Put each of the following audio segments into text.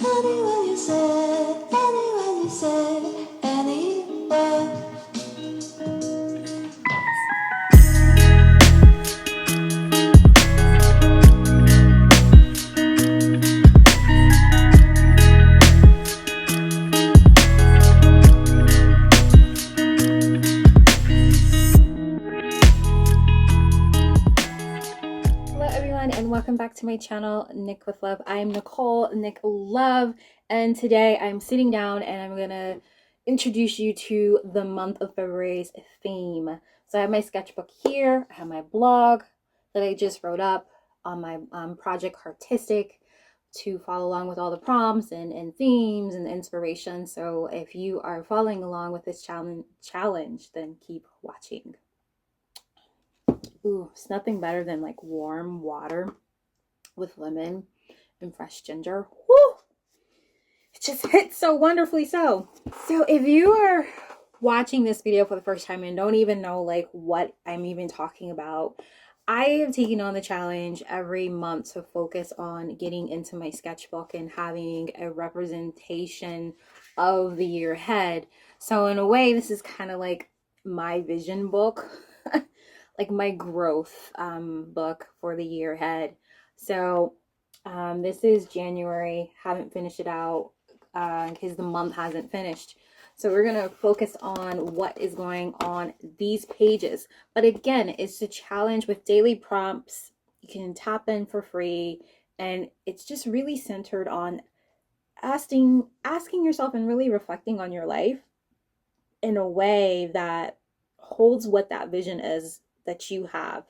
Anyone you say, anyone you say, anywhere. Welcome back to my channel, Nic With Love. I'm Nicole, Nic Love, and today I'm sitting down and I'm gonna introduce you to the month of February's theme. So I have my sketchbook here, I have my blog that I just wrote up on my project Artistic to follow along with all the prompts and themes and inspiration. So if you are following along with this challenge, then keep watching. Ooh, it's nothing better than like warm water with lemon and fresh ginger. Woo! It just hits so wonderfully so. So if you are watching this video for the first time and don't even know like what I'm even talking about, I have taken on the challenge every month to focus on getting into my sketchbook and having a representation of the year ahead. So in a way, this is kind of like my vision book, like my growth book for the year ahead. So this is January, haven't finished it out because the month hasn't finished. So we're going to focus on what is going on these pages. But again, it's a challenge with daily prompts. You can tap in for free. And it's just really centered on asking yourself and really reflecting on your life in a way that holds what that vision is that you have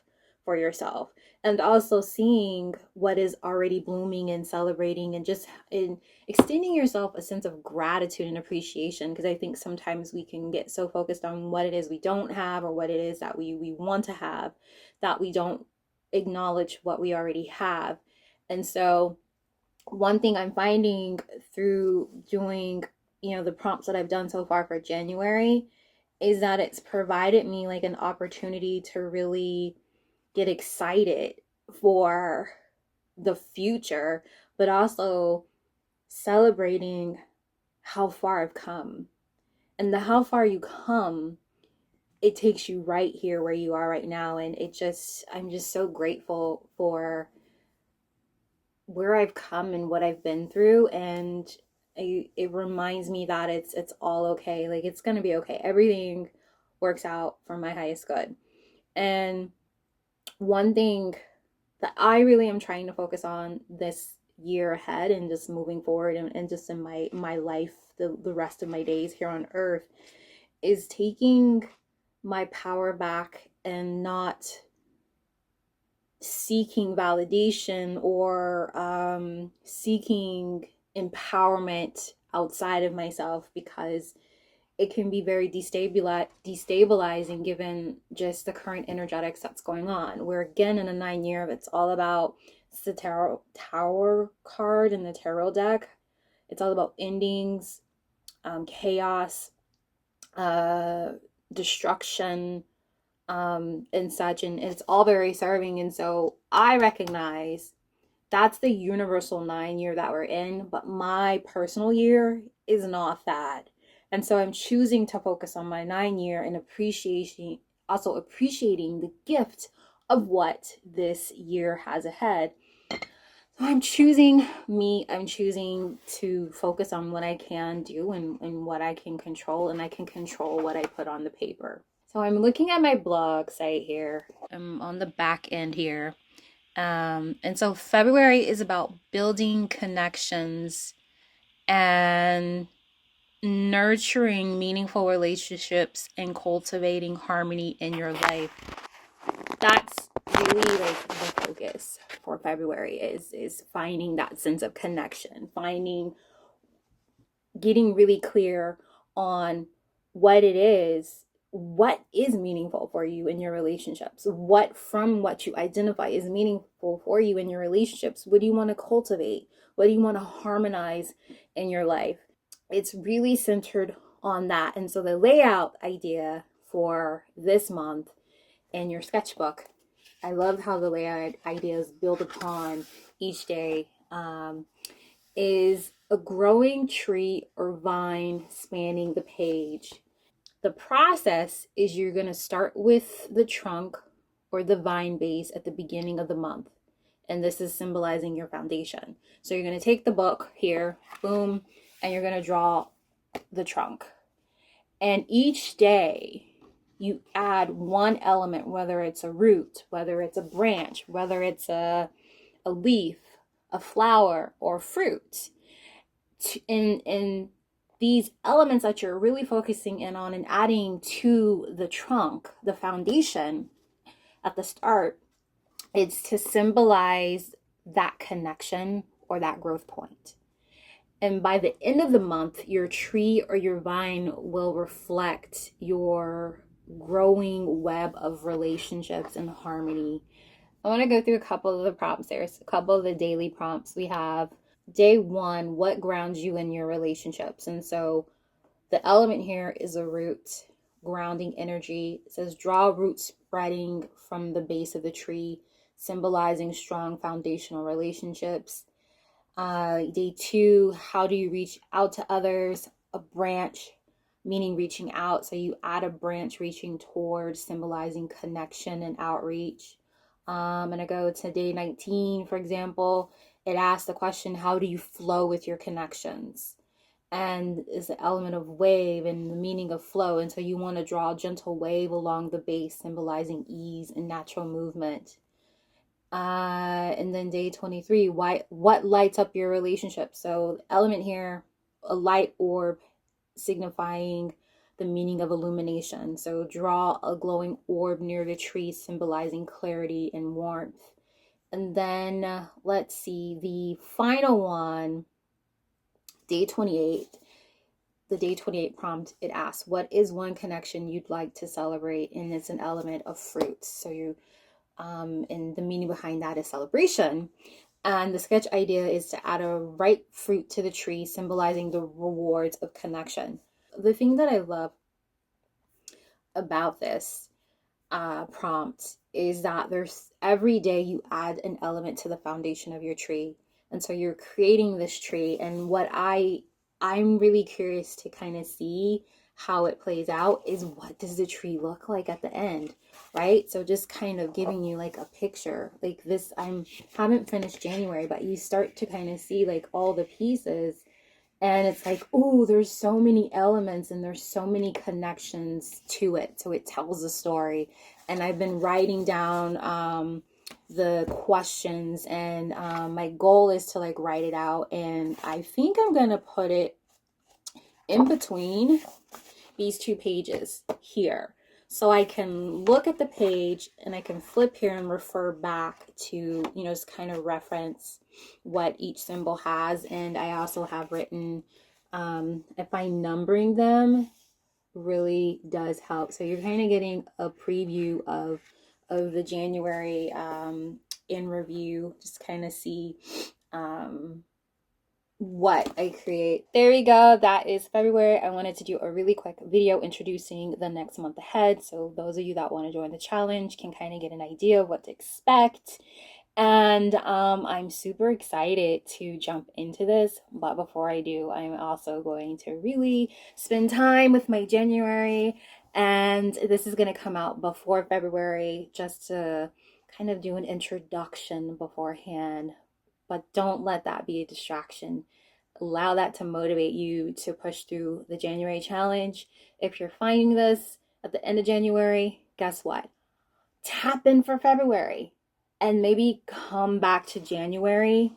for yourself, and also seeing what is already blooming and celebrating and just in extending yourself a sense of gratitude and appreciation, because I think sometimes we can get so focused on what it is we don't have or what it is that we want to have that we don't acknowledge what we already have. And so one thing I'm finding through doing the prompts that I've done so far for January is that it's provided me like an opportunity to really get excited for the future, but also celebrating how far I've come. And the how far you come, it takes you right here where you are right now. And I'm just so grateful for where I've come and what I've been through. And it reminds me that it's all okay. Like, it's gonna be okay. Everything works out for my highest good. And one thing that I really am trying to focus on this year ahead and just moving forward and just in my life, the rest of my days here on earth, is taking my power back and not seeking validation or seeking empowerment outside of myself, because it can be very destabilizing given just the current energetics that's going on. We're again in a 9-year. It's all about, it's the Tower card in the tarot deck. It's all about endings, chaos, destruction, and such, and it's all very serving. And so I recognize that's the universal 9-year that we're in, but my personal year is not that. And so I'm choosing to focus on my 9-year and appreciating the gift of what this year has ahead. So I'm choosing to focus on what I can do and what I can control, and I can control what I put on the paper. So I'm looking at my blog site here. I'm on the back end here. And so February is about building connections and nurturing meaningful relationships and cultivating harmony in your life. That's really like the focus for February is finding that sense of connection, getting really clear on what is meaningful for you in your relationships. From what you identify is meaningful for you in your relationships. What do you want to cultivate? What do you want to harmonize in your life? It's really centered on that. And so the layout idea for this month in your sketchbook, I love how the layout ideas build upon each day, is a growing tree or vine spanning the page. The process is you're going to start with the trunk or the vine base at the beginning of the month. And this is symbolizing your foundation. So you're going to take the book here, boom, and you're going to draw the trunk. And each day you add one element, whether it's a root, whether it's a branch, whether it's a leaf, a flower, or fruit. In these elements that you're really focusing in on and adding to the trunk, the foundation at the start, it's to symbolize that connection or that growth point. And by the end of the month, your tree or your vine will reflect your growing web of relationships and harmony. I want to go through a couple of the prompts. There's a couple of the daily prompts. We have day 1, what grounds you in your relationships? And so the element here is a root, grounding energy. It says draw roots spreading from the base of the tree, symbolizing strong foundational relationships. Day 2, how do you reach out to others? A branch, meaning reaching out. So you add a branch reaching towards, symbolizing connection and outreach. I'm going to go to day 19, for example. It asks the question, how do you flow with your connections? And is the element of wave and the meaning of flow. And so you want to draw a gentle wave along the base, symbolizing ease and natural movement. And then day 23, what lights up your relationship? So the element here, a light orb signifying the meaning of illumination. So draw a glowing orb near the tree, symbolizing clarity and warmth. And then let's see, the final one, day 28, the day 28 prompt, it asks, what is one connection you'd like to celebrate? And it's an element of fruits. So you and the meaning behind that is celebration. And the sketch idea is to add a ripe fruit to the tree, symbolizing the rewards of connection. The thing that I love about this prompt is that there's every day you add an element to the foundation of your tree. And so you're creating this tree. And what I'm really curious to kind of see how it plays out is, what does the tree look like at the end, right? So just kind of giving you like a picture like this. Haven't finished January, but you start to kind of see like all the pieces, and it's like, oh, there's so many elements and there's so many connections to it. So it tells a story. And I've been writing down the questions, and my goal is to like write it out. And I think I'm going to put it in between these 2 pages here. So I can look at the page and I can flip here and refer back to, just kind of reference what each symbol has. And I also have written, I find numbering them really does help. So you're kind of getting a preview of the January in review, just kind of see what I create. There we go. That is February. I wanted to do a really quick video introducing the next month ahead. So those of you that want to join the challenge can kind of get an idea of what to expect. And I'm super excited to jump into this. But before I do, I'm also going to really spend time with my January. And this is going to come out before February, just to kind of do an introduction beforehand. But don't let that be a distraction. Allow that to motivate you to push through the January challenge. If you're finding this at the end of January, guess what? Tap in for February and maybe come back to January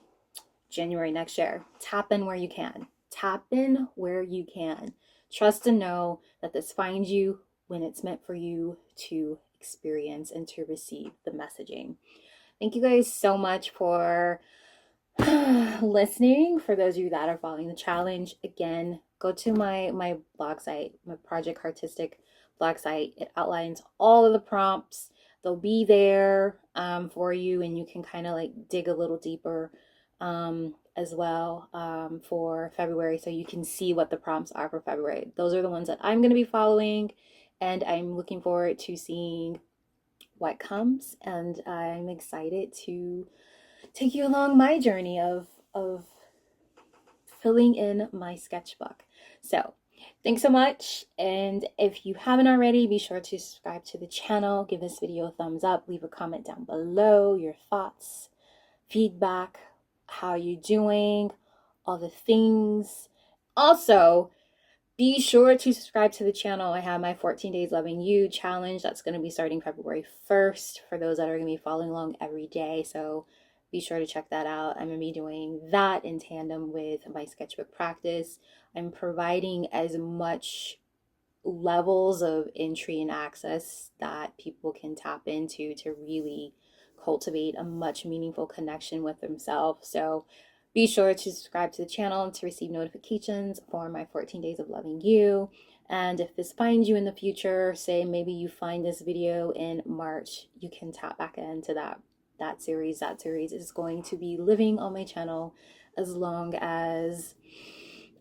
next year. Tap in where you can. Tap in where you can. Trust and know that this finds you when it's meant for you to experience and to receive the messaging. Thank you guys so much for listening. For those of you that are following the challenge, again, go to my blog site, my Project Artistic blog site. It outlines all of the prompts. They'll be there for you, and you can kind of like dig a little deeper as well for February, so you can see what the prompts are for February. Those are the ones that I'm going to be following, and I'm looking forward to seeing what comes, and I'm excited to take you along my journey of filling in my sketchbook. So thanks so much. And if you haven't already, be sure to subscribe to the channel, give this video a thumbs up, leave a comment down below, your thoughts, feedback, how you doing, all the things. Also, be sure to subscribe to the channel. I have my 14 Days Loving You challenge. That's going to be starting February 1st for those that are going to be following along every day. So be sure to check that out. I'm going to be doing that in tandem with my sketchbook practice. I'm providing as much levels of entry and access that people can tap into to really cultivate a much meaningful connection with themselves. So be sure to subscribe to the channel to receive notifications for my 14 Days of Loving You. And if this finds you in the future, say maybe you find this video in March, you can tap back into that series. That series is going to be living on my channel as long as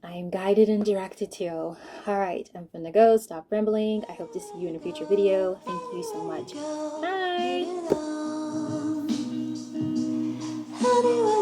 I am guided and directed to. All right, I'm gonna go. Stop rambling. I hope to see you in a future video. Thank you so much. Bye. Anyway.